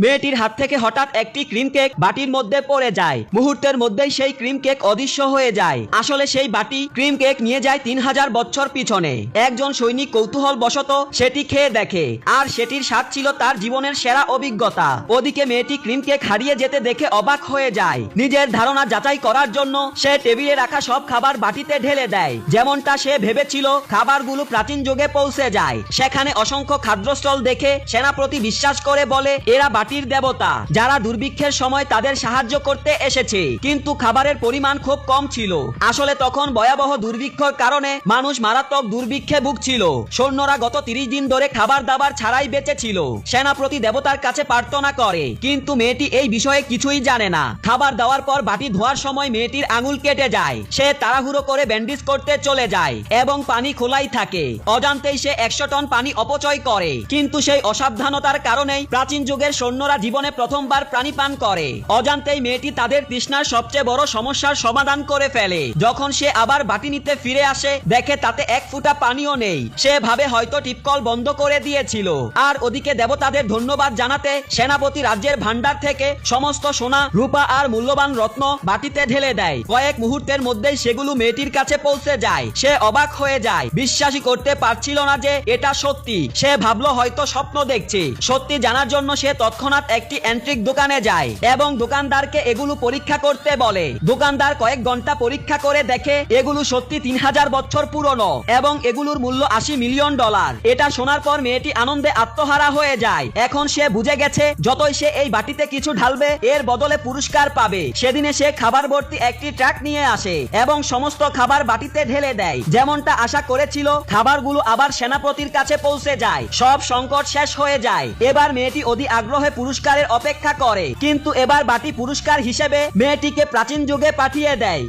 মেয়েটির হাত থেকে হঠাৎ একটি ক্রিম কেক বাটির মধ্যে পড়ে যায়। মুহূর্তের মধ্যেই সেই ক্রিম কেক অদৃশ্য হয়ে যায়। আসলে সেই বাটি ক্রিম কেক নিয়ে যায় 3000 বছর পিছনে। একজন সৈনিক কৌতূহল বশত সেটি খেয়ে দেখে, আর সেটির স্বাদ ছিল তার জীবনের সেরা অভিজ্ঞতা। ওদিকে মেয়েটি ক্রিম কেক হারিয়ে যেতে দেখে অবাক হয়ে যায়। নিজের ধারণা যাচাই করার জন্য সে টেবিলে রাখা সব খাবার বাটিতে ঢেলে দেয়। যেমনটা সে ভেবেছিল, খাবারগুলো প্রাচীন যুগে পৌঁছে যায়। সেখানে অসংখ্য খাদ্যস্থল দেখে সেনাপতি বিশ্বাস করে বলে, এরা বাটির দেবতা, যারা দুর্ভিক্ষের সময় তাদের সাহায্য করতে এসেছে। কিন্তু খাবারের পরিমাণ খুব কম ছিল। আসলে তখন ভয়াবহ দুর্ভিক্ষের কারণে মানুষ মারাত্মক দুর্ভিক্ষে ভুগছিল। সৈন্যরা গত 30 দিন ধরে খাবার দাবার ছাড়াই বেঁচে ছিল। সেনাপতি দেবতার কাছে প্রার্থনা করে, কিন্তু মেয়েটি এই বিষয়ে কিছুই জানে না। খাবার দেওয়ার পর বাটি ধোয়ার সময় মেয়েটির আঙুল কেটে যায়। সে তাড়াহুড়ো করে ব্যান্ডেজ করতে চলে যায় এবং পানি খোলাই থাকে। অজান্তেই সে 100 টন পানি অপচয় করে। কিন্তু সেই অসাবধানতার কারণেই প্রাচীন যুগের সৈন্যরা জীবনে প্রথমবার পানি পান করে। অজান্তেই মেয়েটি তাদের তৃষ্ণার সবচেয়ে বড় সমস্যার সমাধান করে ফেলে। যখন সে আবার বাটি নিতে ফিরে আসে, দেখে তাতে এক ফোঁটা পানিও নেই। সে ভাবে হয়তো টিপকল বন্ধ করে দিয়েছিল। আর ওদিকে দেবতাদের ধন্যবাদ জানাতে সেনাপতি রাজ্যের ভান্ডার থেকে সমস্ত সোনা, রূপা আর মূল্যবান রত্ন বাটিতে ঢেলে দেয়। কয়েক মুহূর্তের মধ্যেই সেগুলো মেয়েটির কাছে পৌঁছে যায়। সে অবাক হয়ে যায়, বিশ্বাসই করতে পারছিল না যে এটা সত্যি। সে ভাবলো হয়তো স্বপ্ন দেখছে। সত্যি জানার জন্য সে তৎক্ষণাৎ একটি অ্যান্টিক দোকানে যায় এবং দোকানদারকে এগুলো পরীক্ষা করতে বলে। দোকানদার কয়েক ঘন্টা পরীক্ষা করে দেখে এগুলো সত্যি 3000 বছর পুরনো এবং এগুলোর মূল্য $80 মিলিয়ন। এটা শোনার পর মেয়েটি আনন্দে আত্মহারা হয়ে যায়। এখন সে বুঝে গেছে, যতই সে এই বাটিতে কিছু ঢালবে, এর বদলে পুরস্কার পাবে। সেদিনে সে খাবার ভর্তি একটি ট্রাক নিয়ে আসে এবং সমস্ত খাবার বাটিতে ঢেলে দেয়। যেমনটা আশা করেছিল, খাবারগুলো আবার সেনাপতির কাছে পৌঁছে যায়। সব সংকট শেষ হয়ে যায়। এবার মেয়েটি অতি আগ্রহে পুরস্কারের অপেক্ষা করে, কিন্তু এবার বাটি পুরস্কার হিসেবে মেয়েটিকে প্রাচীন যুগে পাঠিয়ে দেয়।